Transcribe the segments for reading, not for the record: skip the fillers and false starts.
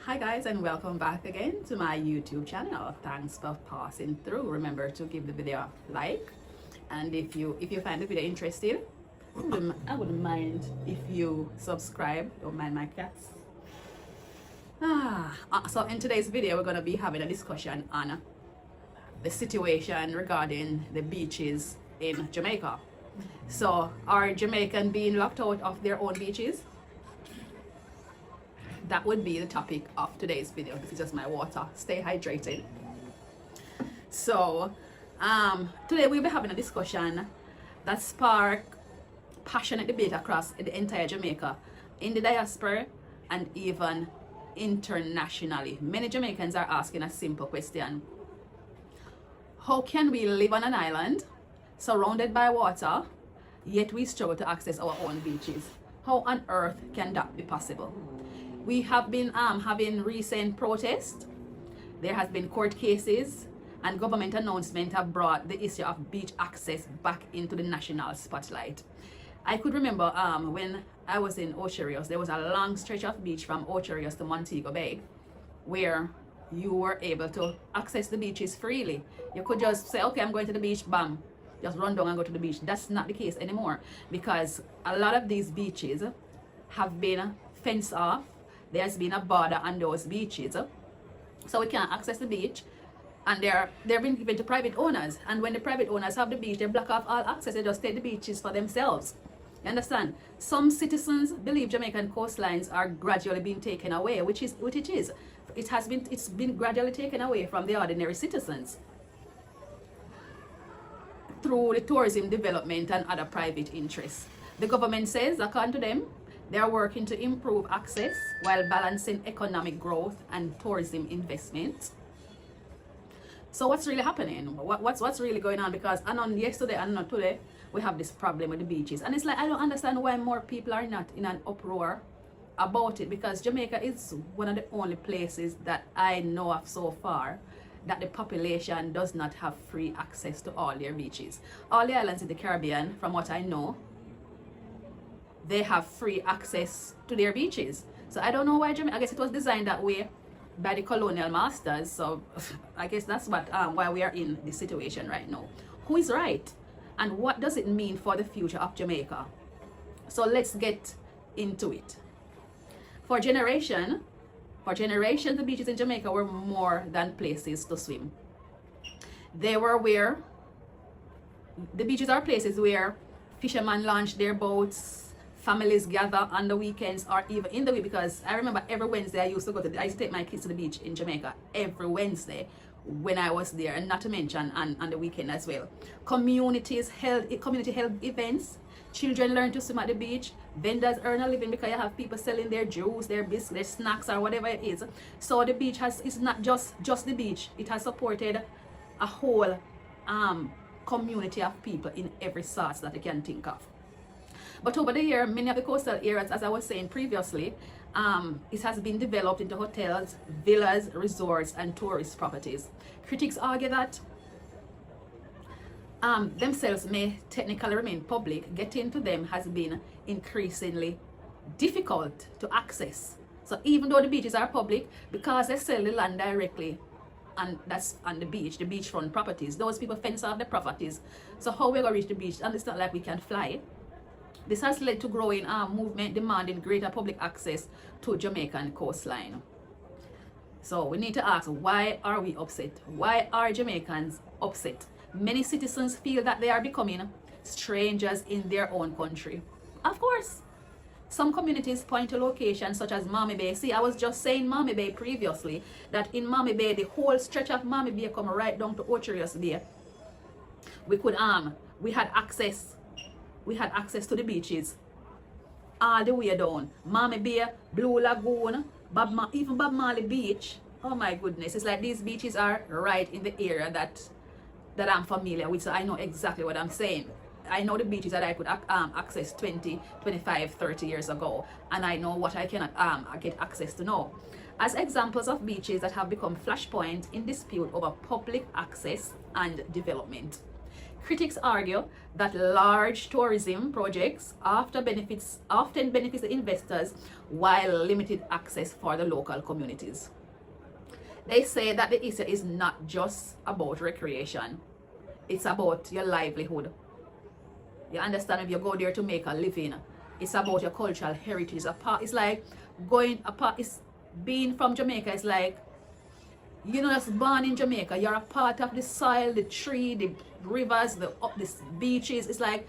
Hi guys, and welcome back again to my YouTube channel. Thanks for passing through. Remember to give the video a like, and if you find the video interesting, I wouldn't mind if you subscribe. Don't mind my cats. So in today's video we're going to be having a discussion on the situation regarding the beaches in Jamaica. So are Jamaicans being locked out of their own beaches? That would be the topic of today's video. This is just my water. Stay hydrated. So today we'll be having a discussion that sparked passionate debate across the entire Jamaica, in the diaspora and even internationally. Many Jamaicans are asking a simple question: how can we live on an island surrounded by water, yet we struggle to access our own beaches? How on earth can that be possible? We have been having recent protests. There has been court cases, and government announcements have brought the issue of beach access back into the national spotlight. I could remember when I was in Ocho Rios, there was a long stretch of beach from Ocho Rios to Montego Bay where you were able to access the beaches freely. You could just say, okay, I'm going to the beach, bam, just run down and go to the beach. That's not the case anymore, because a lot of these beaches have been fenced off. There's been a border on those beaches, so we can't access the beach, and they're being given to private owners. And when the private owners have the beach, they block off all access. They just take the beaches for themselves. You understand? Some citizens believe Jamaican coastlines are gradually being taken away, which it is. It's been gradually taken away from the ordinary citizens through the tourism development and other private interests. The government says, according to them, they are working to improve access while balancing economic growth and tourism investment. So what's really happening? What's really going on? Because yesterday and not today, we have this problem with the beaches. And it's like, I don't understand why more people are not in an uproar about it, because Jamaica is one of the only places that I know of so far that the population does not have free access to all their beaches. All the islands in the Caribbean, from what I know, they have free access to their beaches. So I don't know why Jamaica, I guess it was designed that way by the colonial masters. So I guess that's why we are in this situation right now. Who is right? And what does it mean for the future of Jamaica? So let's get into it. For generations, the beaches in Jamaica were more than places to swim. They were where, the beaches are places where fishermen launch their boats, families gather on the weekends or even in the week, because I remember every Wednesday I used to take my kids to the beach in Jamaica every Wednesday when I was there, and not to mention on the weekend as well. Community held events. Children learn to swim at the beach. Vendors earn a living because you have people selling their juice, their biscuits, their snacks, or whatever it is. So the beach is not just the beach. It has supported a whole community of people in every sort that you can think of. But over the year, many of the coastal areas, as I was saying previously, it has been developed into hotels, villas, resorts, and tourist properties. Critics argue that themselves may technically remain public. Getting to them has been increasingly difficult to access. So even though the beaches are public, because they sell the land directly, and that's on the beachfront properties, those people fence off the properties. So how we going to reach the beach? And it's not like we can fly. This has led to growing movement demanding greater public access to Jamaican coastline. So we need to ask, why are we upset? Why are Jamaicans upset? Many citizens feel that they are becoming strangers in their own country. Of course, some communities point to locations such as Mammy Bay. See, I was just saying Mammy Bay previously, that in Mammy Bay, the whole stretch of Mammy Bay come right down to Ocho Rios Bay. We had access to the beaches all the way down. Mammy Bay, Blue Lagoon, even Bob Marley Beach. Oh my goodness, it's like these beaches are right in the area that I'm familiar with, so I know exactly what I'm saying. I know the beaches that I could access 20, 25, 30 years ago, and I know what I cannot get access to now. As examples of beaches that have become flashpoints in dispute over public access and development. Critics argue that large tourism projects often benefits the investors while limited access for the local communities. They say that the issue is not just about recreation, it's about your livelihood. You understand? If you go there to make a living, it's about your cultural heritage. It's like it's being from Jamaica. It's like, you're not just born in Jamaica, you're a part of the soil, the tree, the rivers, the beaches. It's like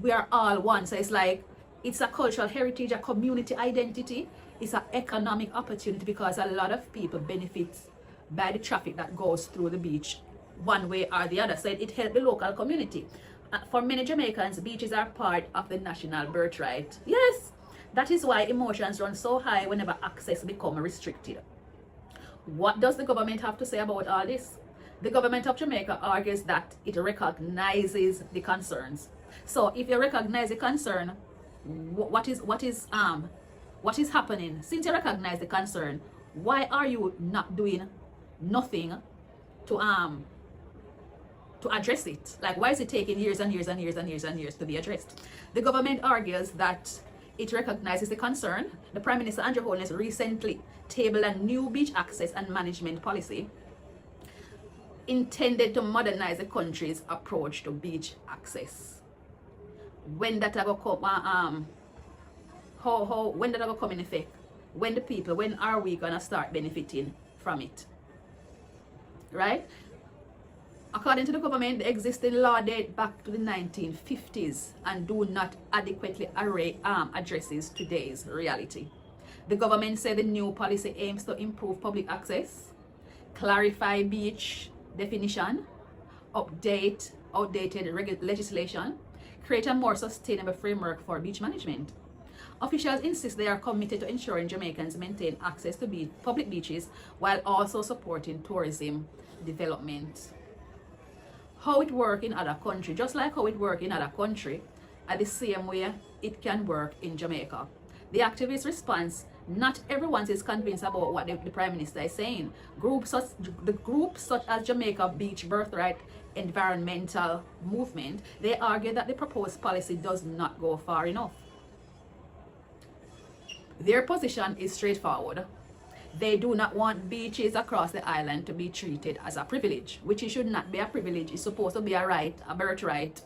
we are all one. So it's like, it's a cultural heritage, a community identity. It's an economic opportunity because a lot of people benefit by the traffic that goes through the beach one way or the other. So it helps the local community. For many Jamaicans, beaches are part of the national birthright. Yes, that is why emotions run so high whenever access becomes restricted. What does the government have to say about all this? The government of Jamaica argues that it recognizes the concerns. So if you recognize the concern, what is happening? Since you recognize the concern, why are you not doing nothing to address it? Like, why is it taking years and years and years and years and years to be addressed? The government argues that it recognizes the concern. The Prime Minister Andrew Holness recently tabled a new beach access and management policy intended to modernize the country's approach to beach access. When that will come, when that will come in effect? When are we gonna start benefiting from it? Right? According to the government, the existing law date back to the 1950s and do not adequately addresses today's reality. The government said the new policy aims to improve public access, clarify beach definition, update outdated legislation, create a more sustainable framework for beach management. Officials insist they are committed to ensuring Jamaicans maintain access to public beaches while also supporting tourism development. How it works in other countries, just like how it works in other countries, are the same way it can work in Jamaica. The activist response: not everyone is convinced about what the Prime Minister is saying. Groups such as Jamaica Beach Birthright Environmental Movement, they argue that the proposed policy does not go far enough. Their position is straightforward. They do not want beaches across the island to be treated as a privilege, which it should not be a privilege. It's supposed to be a right, a birthright.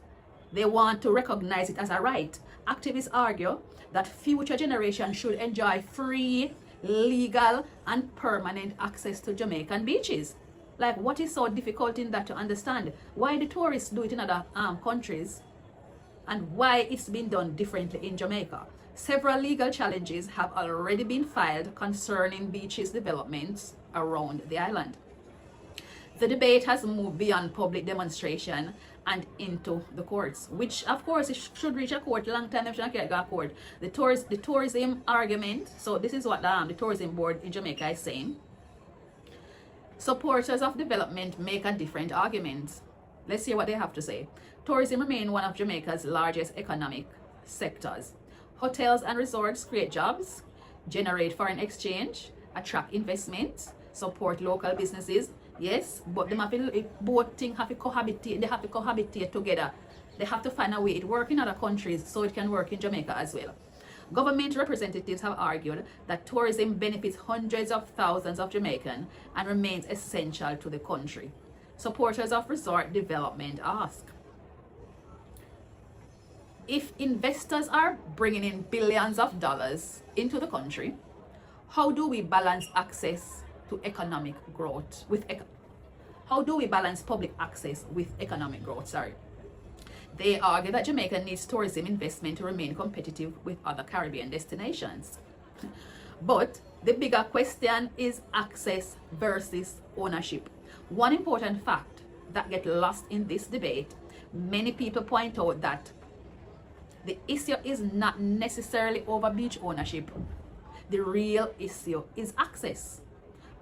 They want to recognize it as a right. Activists argue that future generations should enjoy free, legal, and permanent access to Jamaican beaches. Like, what is so difficult in that to understand? Why the tourists do it in other countries and why it's been done differently in Jamaica? Several legal challenges have already been filed concerning beaches developments around the island. The debate has moved beyond public demonstration and into the courts, which of course it should reach a court long time if it get a court. The tourism argument, so this is what the tourism board in Jamaica is saying. Supporters of development make a different argument. Let's hear what they have to say. Tourism remains one of Jamaica's largest economic sectors. Hotels and resorts create jobs, generate foreign exchange, attract investment, support local businesses. Yes, but both things have to cohabitate. They have to cohabitate together. They have to find a way it works in other countries so it can work in Jamaica as well. Government representatives have argued that tourism benefits hundreds of thousands of Jamaicans and remains essential to the country. Supporters of resort development ask: if investors are bringing in billions of dollars into the country, how do we balance access to economic growth how do we balance public access with economic growth? They argue that Jamaica needs tourism investment to remain competitive with other Caribbean destinations. But the bigger question is access versus ownership. One important fact that gets lost in this debate: many people point out that the issue is not necessarily over beach ownership. The real issue is access.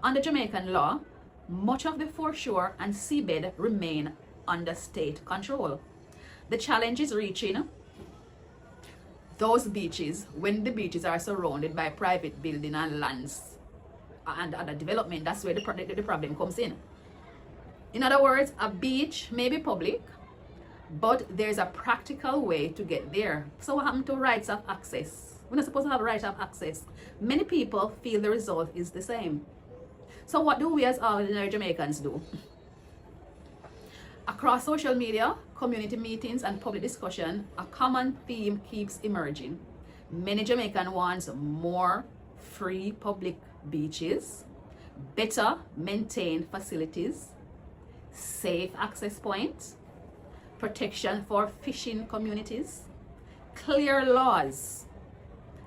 Under Jamaican law, much of the foreshore and seabed remain under state control. The challenge is reaching those beaches when the beaches are surrounded by private building and lands and other development. That's where the problem comes in. In other words, a beach may be public, But there's a practical way to get there. So what happened to rights of access? We're not supposed to have right of access. Many people feel the result is the same. So what do we as ordinary Jamaicans do? Across social media, community meetings, and public discussion, a common theme keeps emerging. Many Jamaicans want more free public beaches, better maintained facilities, safe access points, protection for fishing communities, clear laws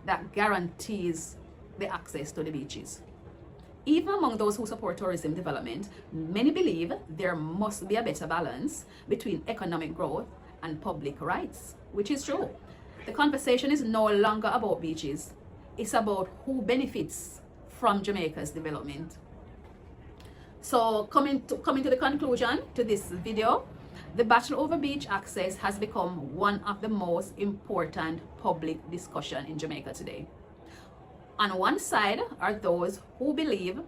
that guarantees the access to the beaches. Even among those who support tourism development, many believe there must be a better balance between economic growth and public rights, which is true. The conversation is no longer about beaches. It's about who benefits from Jamaica's development. So coming to the conclusion to this video, the battle over beach access has become one of the most important public discussions in Jamaica today. On one side are those who believe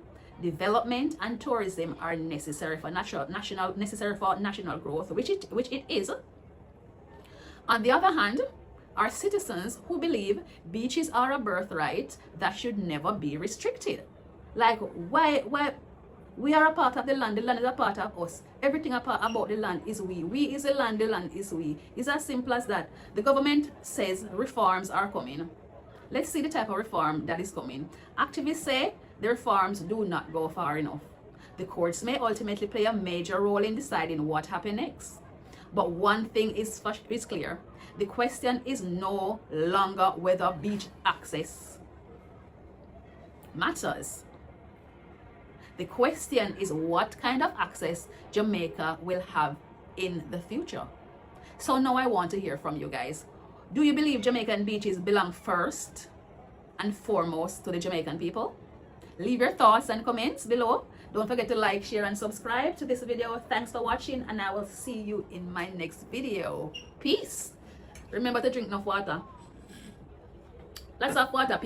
development and tourism are necessary for national growth, which it is. On the other hand, are citizens who believe beaches are a birthright that should never be restricted. Like, why we are a part of the land is a part of us. Everything about the land is we. We is the land is we. It's as simple as that. The government says reforms are coming. Let's see the type of reform that is coming. Activists say the reforms do not go far enough. The courts may ultimately play a major role in deciding what happens next. But one thing is clear. The question is no longer whether beach access matters. The question is what kind of access Jamaica will have in the future. So now I want to hear from you guys. Do you believe Jamaican beaches belong first and foremost to the Jamaican people? Leave your thoughts and comments below. Don't forget to like, share, and subscribe to this video. Thanks for watching, and I will see you in my next video. Peace. Remember to drink enough water. Lots of water, people.